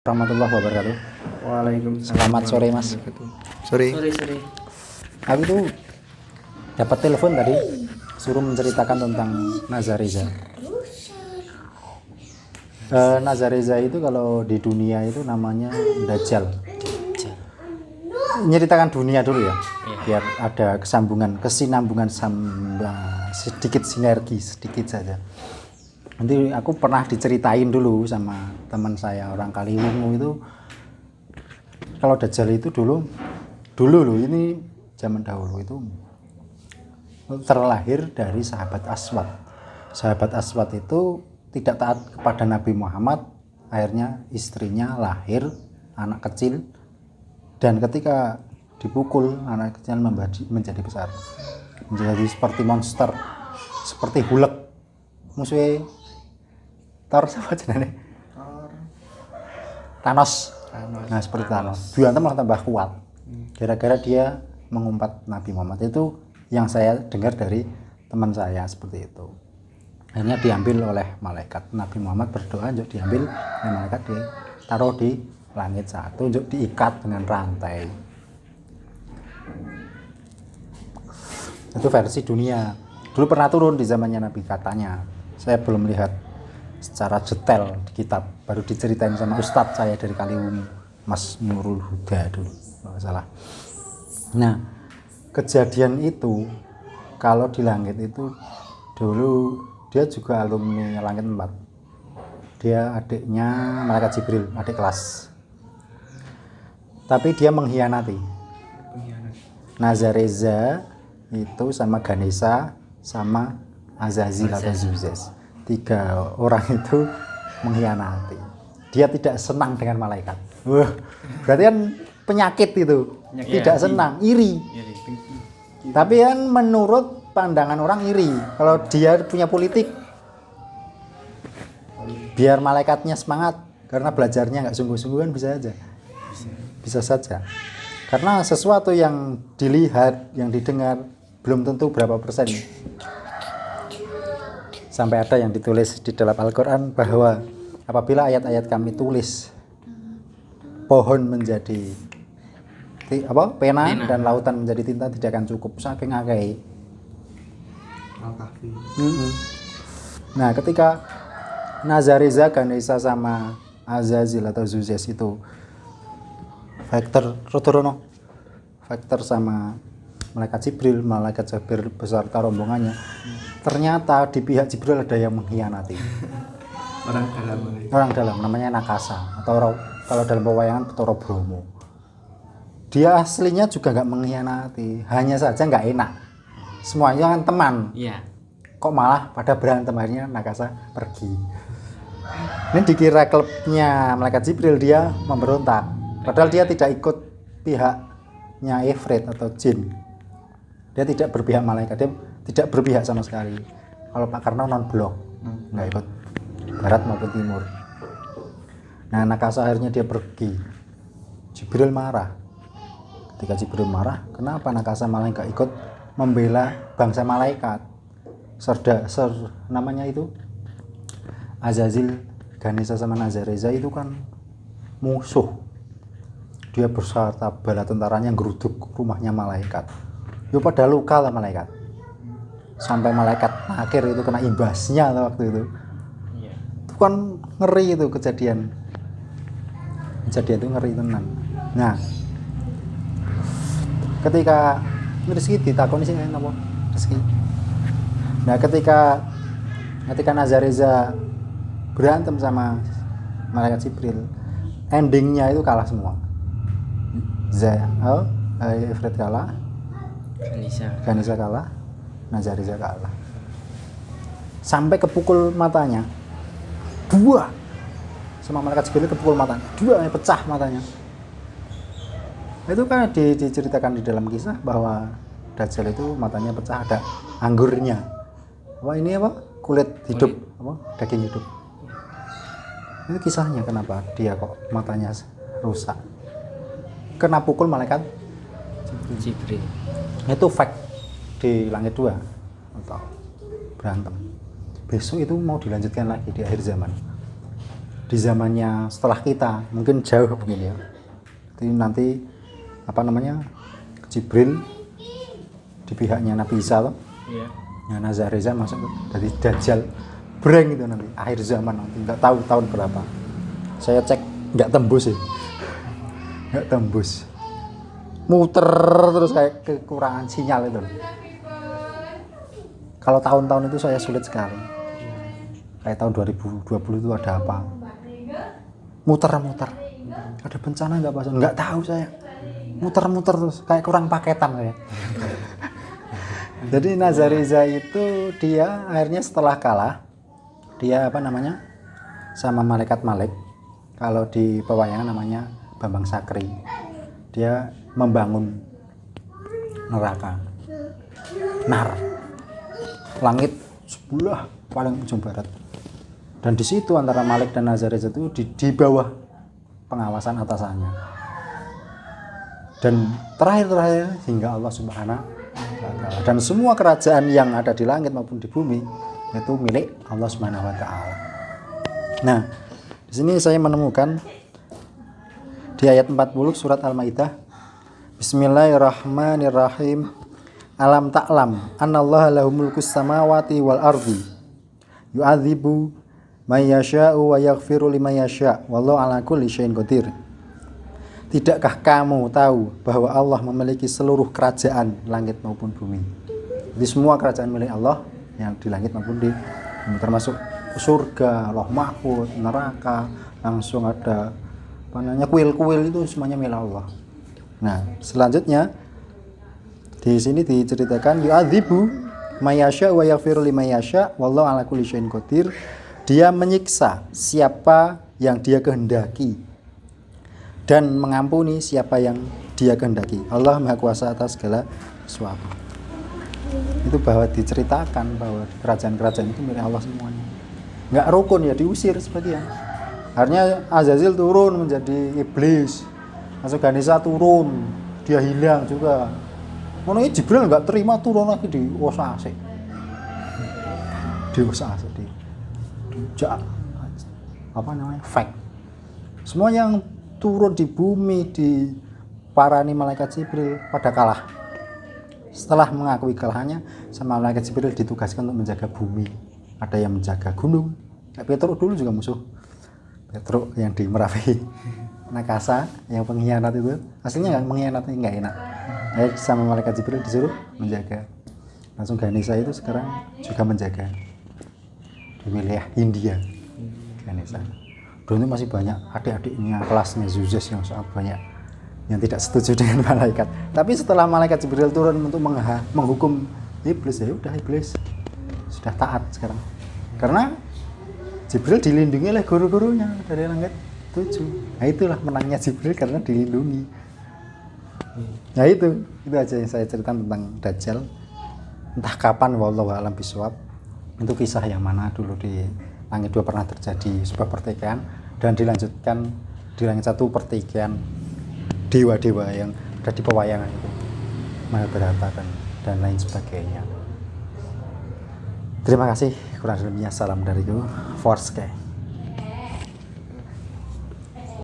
warahmatullahi wabarakatuh. Waalaikumsalam. Selamat sore Mas. Sore. Aku tuh dapat telepon tadi suruh menceritakan tentang Nazareza. Nazareza itu kalau di dunia itu namanya Dajjal. Menceritakan dunia dulu ya, biar ada kesinambungan sedikit sinergi sedikit saja. Nanti aku pernah diceritain dulu sama teman saya orang Kaliwungu itu, kalau Dajjal itu dulu loh, ini zaman dahulu itu terlahir dari sahabat Aswad. Sahabat Aswad itu tidak taat kepada Nabi Muhammad, akhirnya istrinya lahir anak kecil, dan ketika dipukul anak kecil menjadi besar, menjadi seperti monster, seperti Hulk, musuhnya Thor sama jenenge Thanos. Nah seperti Thanos, Berantem malah tambah kuat gara-gara dia mengumpat Nabi Muhammad. Itu yang saya dengar dari teman saya seperti itu. Akhirnya diambil oleh malaikat. Nabi Muhammad berdoa untuk diambil oleh malaikat, ditaruh di langit satu untuk diikat dengan rantai. Itu versi dunia. Dulu pernah turun di zamannya Nabi katanya. Saya belum lihat secara detail di kitab, baru diceritain sama ustadz saya dari Kaliwungu, Mas Nurul Huda dulu kalau nggak salah. Nah kejadian itu kalau di langit itu dulu dia juga alumni langit 4. Dia adiknya malaikat Jibril, adik kelas. Tapi dia mengkhianati. Nazareza itu sama Ganesha sama Azazil atau Zuzes. 3 orang itu mengkhianati. Dia tidak senang dengan malaikat. Wah, berarti kan penyakit itu. Tidak senang, iri. Tapi kan menurut pandangan orang iri. Kalau dia punya politik, biar malaikatnya semangat karena belajarnya nggak sungguh-sungguh kan bisa saja. Karena sesuatu yang dilihat, yang didengar belum tentu berapa persen. Sampai ada yang ditulis di dalam Al-Quran bahwa apabila ayat-ayat kami tulis pohon menjadi pena dan lautan menjadi tinta tidak akan cukup, saking akeh. Nah ketika Nazareza, Ganesha sama Azazil atau Zuzes itu Vector sama malaikat Jibril beserta rombongannya, ternyata di pihak Jibril ada yang mengkhianati. Orang dalam namanya Nakasa, atau kalau dalam pewayangan Betara Bromo. Dia aslinya juga nggak mengkhianati, hanya saja nggak enak. Semuanya kan teman. Iya. Kok malah pada berantem, akhirnya Nakasa pergi. Ini dikira klubnya malaikat Jibril, dia memberontak. Padahal dia tidak ikut pihaknya Ifrit atau jin. Dia tidak berpihak malaikat, dia tidak berpihak sama sekali. Kalau Pak Karno non-blok, nggak ikut barat maupun timur. Nah Nakasa akhirnya dia pergi. Jibril marah. Ketika Jibril marah, kenapa Nakasa malah nggak ikut membela bangsa malaikat? Namanya itu Azazil, Ganesha sama Nazareza itu kan musuh. Dia beserta bala tentaranya geruduk rumahnya malaikat. Yo pada luka lah malaikat. Sampai malaikat akhir itu kena imbasnya waktu itu. Itu kan ngeri itu kejadian. Kejadian itu ngeri tenan. Nah, ketika Rizky ditakoni sih napa? Rizky. Nah, ketika Nazareza berantem sama malaikat Jibril, endingnya itu kalah semua. Ifrit kalah, Ganesha kalah, Nazareza kalah. Sampai kepukul matanya. 2 sama malaikat Jibril kepukul matanya. 2 pecah matanya. Itu kan diceritakan di dalam kisah bahwa Dajjal itu matanya pecah, ada anggurnya. Kulit hidup, daging hidup. Itu kisahnya kenapa dia kok matanya rusak. Kena pukul malaikat Jibril. Itu fact di langit 2 atau berantem. Besok itu mau dilanjutkan lagi di akhir zaman. di zamannya setelah kita, mungkin jauh begini ya. Jadi nanti apa namanya, Jibril di pihaknya Nabi Isa loh. Iya. Ya, Nazareza masuk dari Dajjal breng itu nanti akhir zaman nanti, nggak tahu tahun berapa. Saya cek nggak tembus sih, nggak tembus, muter terus kayak kekurangan sinyal itu. Kalau tahun-tahun itu saya sulit sekali. Kayak tahun 2020 itu ada apa? Muter-muter. Ada bencana nggak Pak? Nggak tahu saya. Muter-muter terus kayak kurang paketan saya. Jadi Nazareza itu dia akhirnya setelah kalah, dia apa namanya, sama malaikat Malik, kalau di pewayangan namanya Bambang Sakri, dia membangun neraka, nar, langit sebelah paling ujung barat, dan di situ antara Malik dan Nazareza itu di bawah pengawasan atasannya, dan terakhir hingga Allah Subhanahu. Dan semua kerajaan yang ada di langit maupun di bumi itu milik Allah Subhanahu wa taala. Nah, di sini saya menemukan di ayat 40 surat Al-Maidah, Bismillahirrahmanirrahim. Alam ta'lam annallaha lahu mulkus samawati wal ardi yu'adzibu may yasha'u wa yaghfiru liman yasha' wallahu ala kulli syai'in qadir. Tidakkah kamu tahu bahwa Allah memiliki seluruh kerajaan langit maupun bumi? Jadi semua kerajaan milik Allah yang di langit maupun di bumi, termasuk surga, Lauh Mahfuz, neraka, langsung ada apa namanya, kuil-kuil itu semuanya milik Allah. Nah, selanjutnya di sini diceritakan yu'adzibu mayasya wa yaghfiru liman yasha wallahu ala kulli syai'in qadir. Dia menyiksa siapa yang dia kehendaki dan mengampuni siapa yang dia kehendaki. Allah Maha Kuasa atas segala sesuatu. Itu bahwa diceritakan bahwa kerajaan-kerajaan itu milik Allah semuanya. Nggak rukun ya, diusir sebagian. Akhirnya Azazil turun menjadi iblis. Masuk Ganesa turun, dia hilang juga. Mana Jibril nggak terima, turun lagi di Osase. Di Osase di apa namanya? Fake. Semua yang turun di bumi, di parani malaikat Jibril pada kalah. Setelah mengakui kalahnya, sama malaikat Jibril ditugaskan untuk menjaga bumi. Ada yang menjaga gunung. Petruk dulu juga musuh. Petruk yang di Merapi, Nakasa yang pengkhianat itu, aslinya nggak mengkhianat, nggak enak. Sama malaikat Jibril disuruh menjaga. Langsung Ganesa itu sekarang juga menjaga di wilayah India. Ganesa. Dulu masih banyak adik-adiknya kelasnya Zuzes yang sangat banyak yang tidak setuju dengan malaikat. Tapi setelah malaikat Jibril turun untuk menghukum iblis, ya udah iblis sudah taat sekarang. Karena Jibril dilindungi oleh guru-gurunya dari langit 7. Nah itulah menangnya Jibril karena dilindungi. Nah itu aja yang saya ceritakan tentang Dajjal. Entah kapan, wallahu a'lam bishawab. Itu kisah yang mana dulu di langit 2 pernah terjadi sebuah pertikaian dan dilanjutkan di langit 1 pertikaian dewa-dewa yang ada di pewayangan itu, Mahabharata dan lain sebagainya. Terima kasih, kurang lebihnya salam dariku, Forske.